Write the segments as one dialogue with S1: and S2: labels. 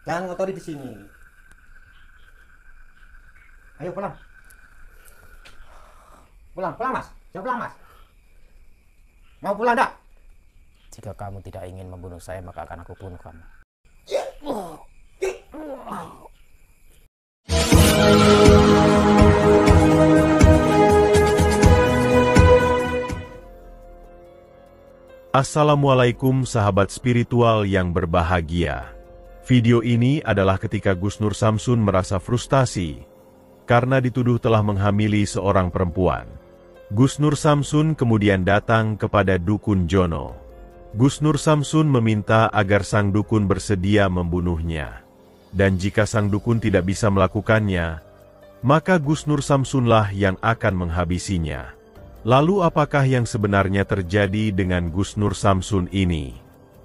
S1: Jangan ngotori di sini. Ayo pulang. Pulang, pulang mas. Jangan pulang mas. Mau pulang dah?
S2: Jika kamu tidak ingin membunuh saya, maka akan aku bunuh kamu.
S3: Assalamualaikum sahabat spiritual yang berbahagia. Video ini adalah ketika Gus Nur Samsun merasa frustasi karena dituduh telah menghamili seorang perempuan. Gus Nur Samsun kemudian datang kepada Dukun Jono. Gus Nur Samsun meminta agar sang dukun bersedia membunuhnya. Dan jika sang dukun tidak bisa melakukannya, maka Gus Nur Samsunlah yang akan menghabisinya. Lalu apakah yang sebenarnya terjadi dengan Gus Nur Samsun ini?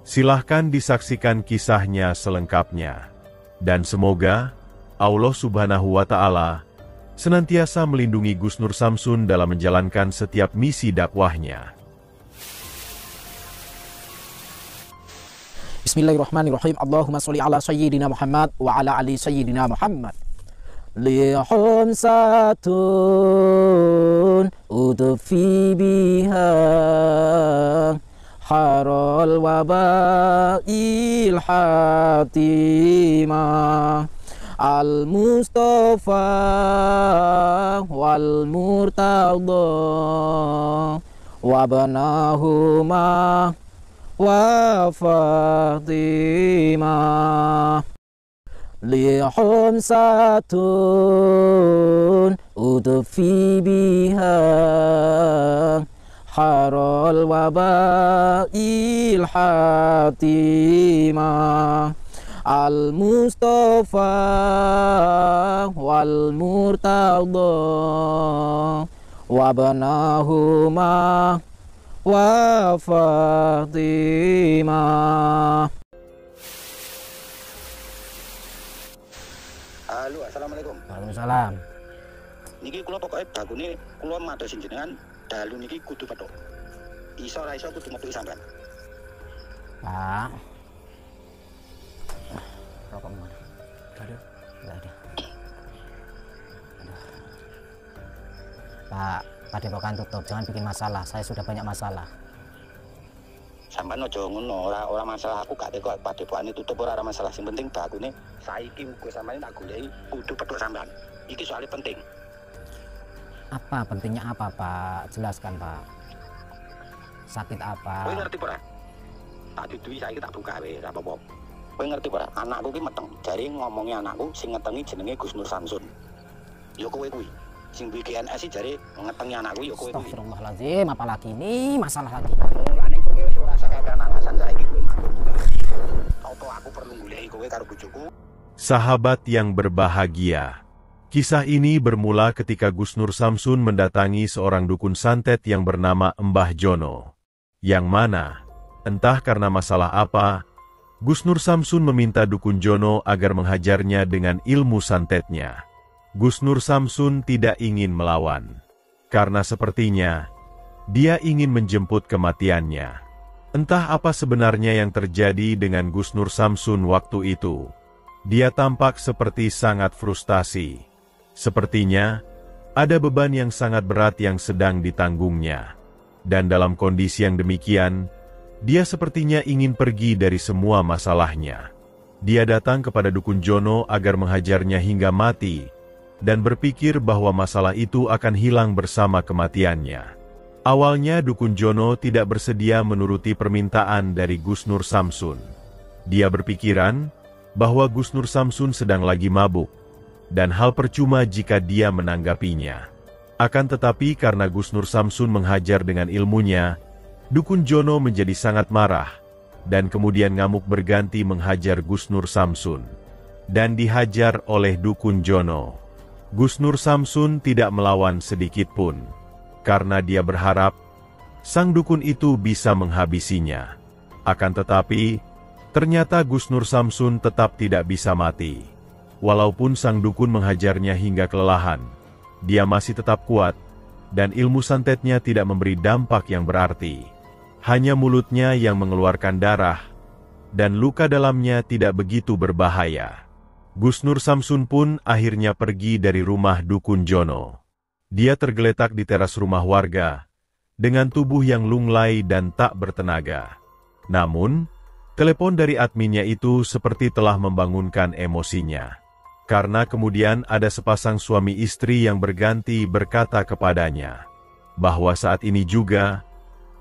S3: Silahkan disaksikan kisahnya selengkapnya. Dan semoga Allah Subhanahu wa Ta'ala senantiasa melindungi Gus Nur Samsun dalam menjalankan setiap misi dakwahnya.
S2: Bismillahirrahmanirrahim. Allahumma sholli ala sayyidina Muhammad wa ala ali sayyidina Muhammad. Lihum satun udfi biha harul wabail hatimah al-Mustafa wal murtada wabnahuma wa Fatimah. Lihum satun udfi biha harul wabail hatimah al-Mustafa wal murtada wabnahuma wa Fatimah.
S4: Halo, assalamualaikum.
S2: Waalaikumsalam.
S4: Niki kula pokoke bakune kula matur jenengan dalu niki kudu petuk. Iso ra iso kudu metu sampean.
S2: Pak. Rokok mana? Aduh, enggak ada. Aduh. Pak, padepokan tutup, jangan bikin masalah. Saya sudah banyak masalah.
S4: Sampeyan aja ngono, ora masalah aku gak tekok padepokane tutup ora masalah. Sing penting bakune saiki uga sampeyan tak goleki kudu petuk sampean. Iki soalnya penting.
S2: Apa pentingnya apa, Pak? Jelaskan, Pak. Sakit apa?
S4: Kowe ngerti ora? Tak duduhi saiki tak buka wae, ora apa-apa. Kowe ngerti ora? Anakku ki meteng. Jare ngomongi anakku sing ngetengi jenenge Gus Nur Samsun. Ya kowe kuwi. Sing bikin GNS jare ngetengi anakku ya kowe kuwi.
S2: Astagfirullahaladzim, apalagi ini masalah lagi.
S4: Mulane kowe wis ora sakake alasan saiki kowe matur. Apa aku perlu goleki kowe karo bojoku?
S3: Sahabat yang berbahagia, kisah ini bermula ketika Gus Nur Samsun mendatangi seorang dukun santet yang bernama Mbah Jono. Yang mana, entah karena masalah apa, Gus Nur Samsun meminta dukun Jono agar menghajarnya dengan ilmu santetnya. Gus Nur Samsun tidak ingin melawan, karena sepertinya dia ingin menjemput kematiannya. Entah apa sebenarnya yang terjadi dengan Gus Nur Samsun waktu itu. Dia tampak seperti sangat frustasi. Sepertinya ada beban yang sangat berat yang sedang ditanggungnya. Dan dalam kondisi yang demikian, dia sepertinya ingin pergi dari semua masalahnya. Dia datang kepada Dukun Jono agar menghajarnya hingga mati, dan berpikir bahwa masalah itu akan hilang bersama kematiannya. Awalnya Dukun Jono tidak bersedia menuruti permintaan dari Gus Nur Samsun. Dia berpikiran bahwa Gus Nur Samsun sedang lagi mabuk, dan hal percuma jika dia menanggapinya. Akan tetapi karena Gus Nur Samsun menghajar dengan ilmunya, Dukun Jono menjadi sangat marah, dan kemudian ngamuk berganti menghajar Gus Nur Samsun. Dan dihajar oleh Dukun Jono. Gus Nur Samsun tidak melawan sedikit pun, karena dia berharap sang dukun itu bisa menghabisinya. Akan tetapi, ternyata Gus Nur Samsun tetap tidak bisa mati. Walaupun sang dukun menghajarnya hingga kelelahan, dia masih tetap kuat, dan ilmu santetnya tidak memberi dampak yang berarti. Hanya mulutnya yang mengeluarkan darah, dan luka dalamnya tidak begitu berbahaya. Gus Nur Samsun pun akhirnya pergi dari rumah Dukun Jono. Dia tergeletak di teras rumah warga, dengan tubuh yang lunglai dan tak bertenaga. Namun, telepon dari adminnya itu seperti telah membangunkan emosinya. Karena kemudian ada sepasang suami istri yang berganti berkata kepadanya, bahwa saat ini juga,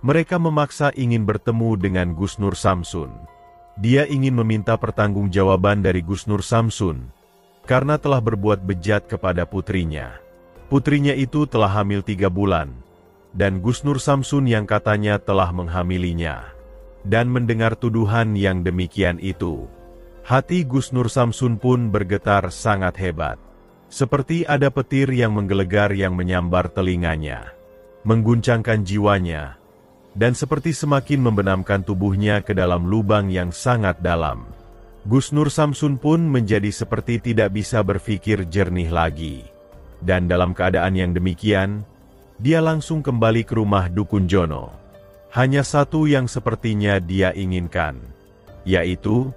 S3: mereka memaksa ingin bertemu dengan Gus Nur Samsun. Dia ingin meminta pertanggungjawaban dari Gus Nur Samsun, karena telah berbuat bejat kepada putrinya. Putrinya itu telah hamil 3 bulan, dan Gus Nur Samsun yang katanya telah menghamilinya. Dan mendengar tuduhan yang demikian itu, hati Gus Nur Samsun pun bergetar sangat hebat. Seperti ada petir yang menggelegar yang menyambar telinganya, mengguncangkan jiwanya, dan seperti semakin membenamkan tubuhnya ke dalam lubang yang sangat dalam. Gus Nur Samsun pun menjadi seperti tidak bisa berpikir jernih lagi. Dan dalam keadaan yang demikian, dia langsung kembali ke rumah Dukun Jono. Hanya satu yang sepertinya dia inginkan, yaitu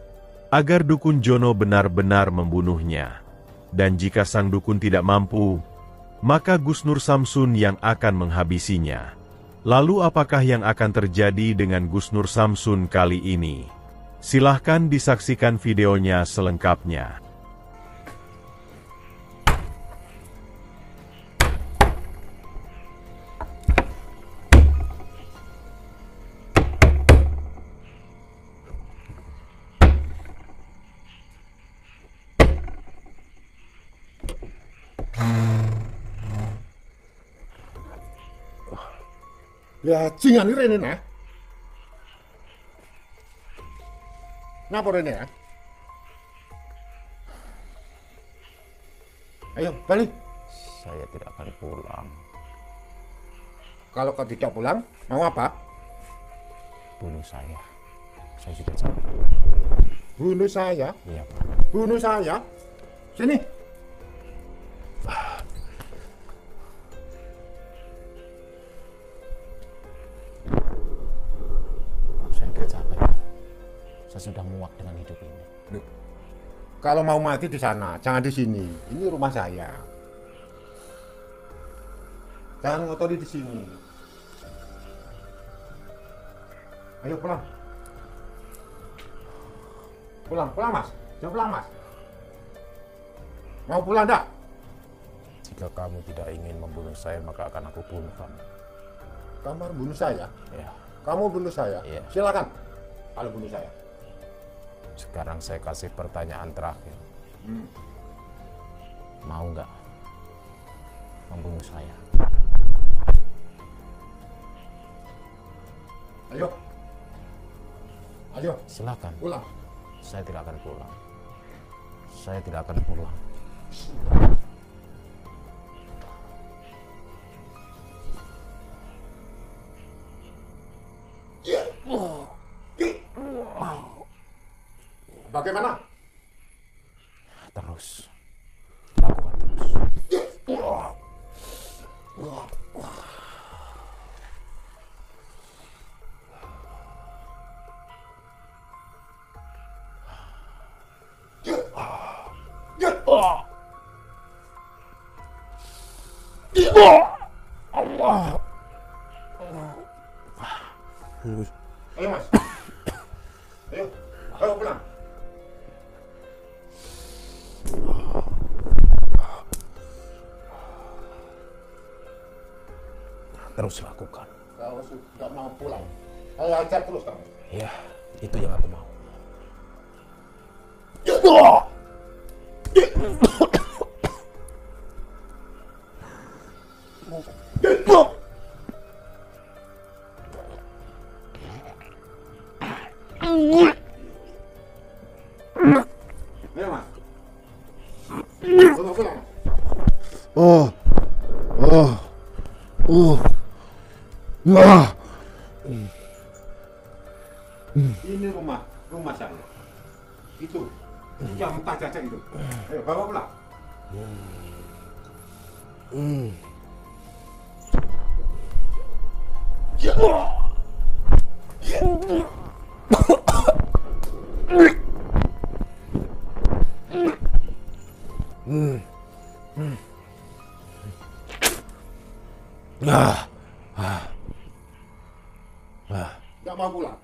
S3: agar Dukun Jono benar-benar membunuhnya. Dan jika sang dukun tidak mampu, maka Gus Nur Samsun yang akan menghabisinya. Lalu apakah yang akan terjadi dengan Gus Nur Samsun kali ini? Silahkan disaksikan videonya selengkapnya.
S5: Ya, jingan ini Rene nah. Ngapa Rene ya? Ayo, balik.
S6: Saya tidak akan pulang.
S5: Kalau kau tidak pulang, mau apa?
S6: Bunuh saya. Saya sudah capek.
S5: Bunuh saya?
S6: Iya, Pak.
S5: Bunuh saya? Sini.
S6: Saya sudah capek. Saya sudah muak dengan hidup ini.
S5: Loh, kalau mau mati di sana, jangan di sini. Ini rumah saya. Jangan ngotori di sini. Ayo pulang. Pulang Mas. Jangan pulang Mas. Mau pulang enggak?
S6: Jika kamu tidak ingin membunuh saya, maka akan aku bunuh kamu.
S5: Kamu harus bunuh saya?
S6: Ya.
S5: Kamu bunuh saya?
S6: Iya.
S5: Silakan. Kalau bunuh saya.
S6: Sekarang saya kasih pertanyaan terakhir. Mau nggak membunuh saya?
S5: Ayo. Ayo.
S6: Silakan.
S5: Pulang.
S6: Saya tidak akan pulang. Saya tidak akan pulang.
S5: Bagaimana?
S6: Terus. Lakukan terus.
S5: Ayo Mas. Ayo. Ayo pulang.
S6: Terus lakukan.
S5: Kalau sudah mau pulang, saya ajak terus kamu.
S6: Ya, itu yang aku mau.
S5: Ayo Mas. Pulang. Ini rumah saya. Itu yang entah jajak itu. Ayo bawa pulang. Nggak mau pulang.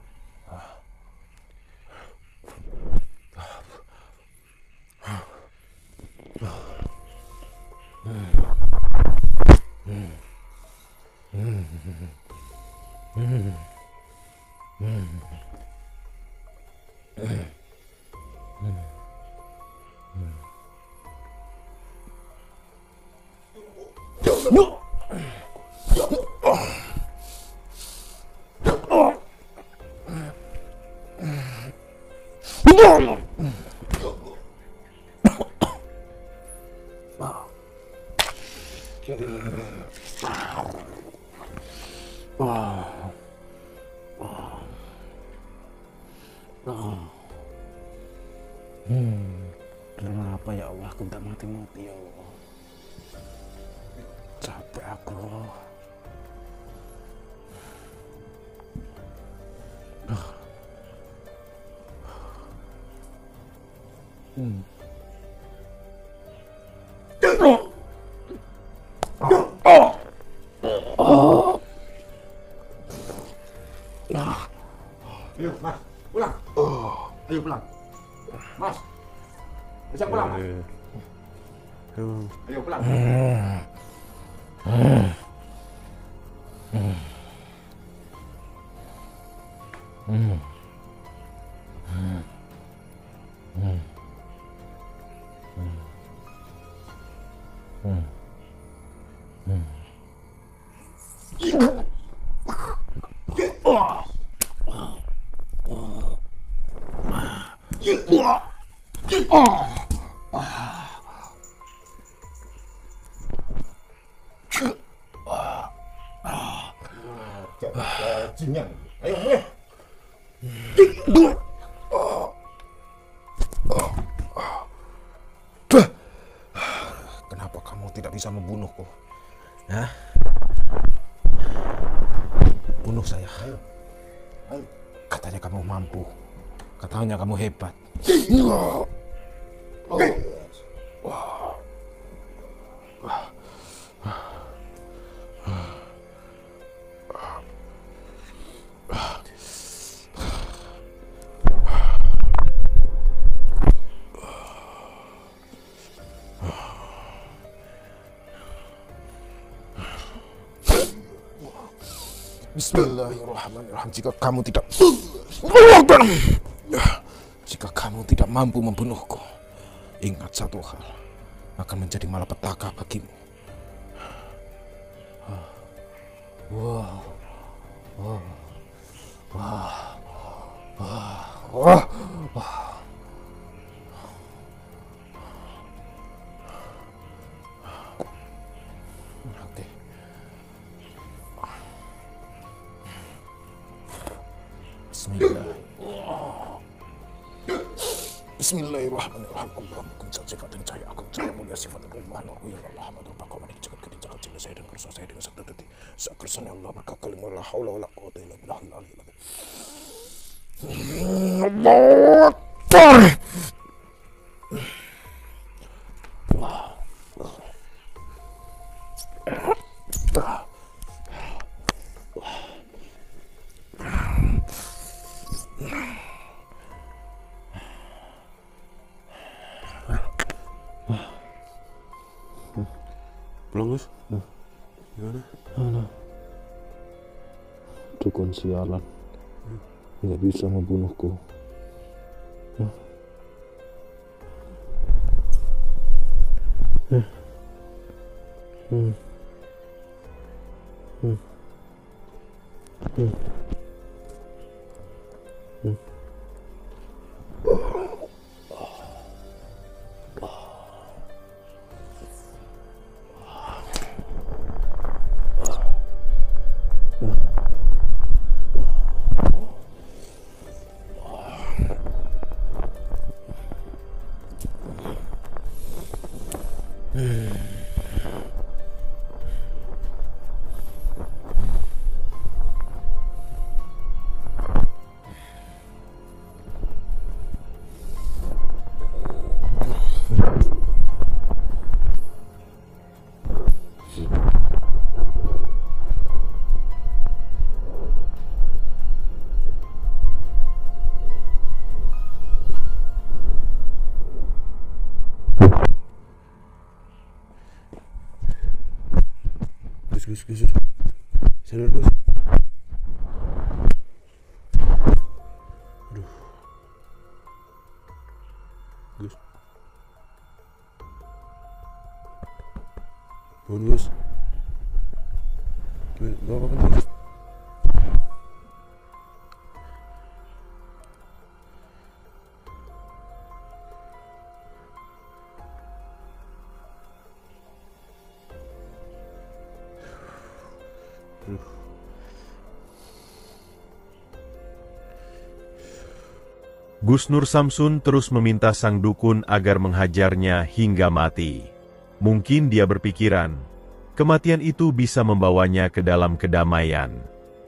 S6: Kenapa ya Allah aku tak mati-mati ya Allah. Capek aku.
S5: Ayo, Mas, pulang. Ayo pulang. Mas, bisa pulang, Mas. Ayo pulang. Jinnya. Ayo, mulai.
S6: Kenapa kamu tidak bisa membunuhku? Hah? Bunuh saya.
S5: Ayo.
S6: Katanya kamu mampu. Katanya kamu hebat. Bismillahirrahmanirrahim. Jika kamu tidak mampu membunuhku, ingat satu hal akan menjadi malapetaka bagimu. Oke. Bismillahirrahmanirrahim. Allahumma kun sifat dan cahaya aku cahaya mulia sifat Allah aku ya Allah Muhammad Rabbaka wa jagat kedin jagat cinta saya dan kersa saya dengan sabda detik sakersan Allah maka kalimah la haula wala quwwata illa billahil aliyyil azim. Allahu Akbar.
S7: Pulang, Mas? Gimana?
S6: Dukun sialan nggak bisa membunuhku.
S7: Gus. Sadar, Gus. Aduh. Gus. Bangun, Gus. Gak apa-apa, Gus.
S3: Gus Nur Samsun terus meminta sang dukun agar menghajarnya hingga mati. Mungkin dia berpikiran, kematian itu bisa membawanya ke dalam kedamaian.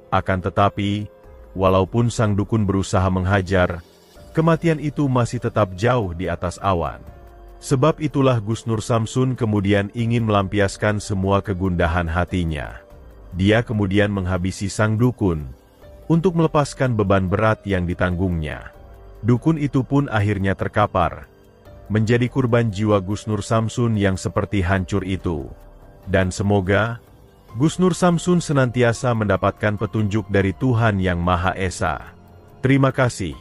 S3: Akan tetapi, walaupun sang dukun berusaha menghajar, kematian itu masih tetap jauh di atas awan. Sebab itulah Gus Nur Samsun kemudian ingin melampiaskan semua kegundahan hatinya. Dia kemudian menghabisi sang dukun untuk melepaskan beban berat yang ditanggungnya. Dukun itu pun akhirnya terkapar, menjadi kurban jiwa Gus Nur Samsun yang seperti hancur itu. Dan semoga Gus Nur Samsun senantiasa mendapatkan petunjuk dari Tuhan Yang Maha Esa. Terima kasih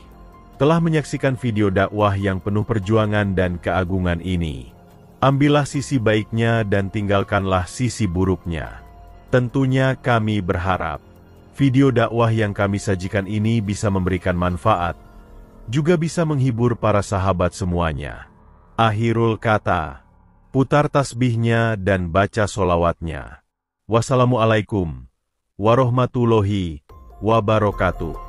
S3: telah menyaksikan video dakwah yang penuh perjuangan dan keagungan ini. Ambillah sisi baiknya dan tinggalkanlah sisi buruknya. Tentunya kami berharap video dakwah yang kami sajikan ini bisa memberikan manfaat, juga bisa menghibur para sahabat semuanya. Akhirul kata, putar tasbihnya dan baca solawatnya. Wassalamualaikum warahmatullahi wabarakatuh.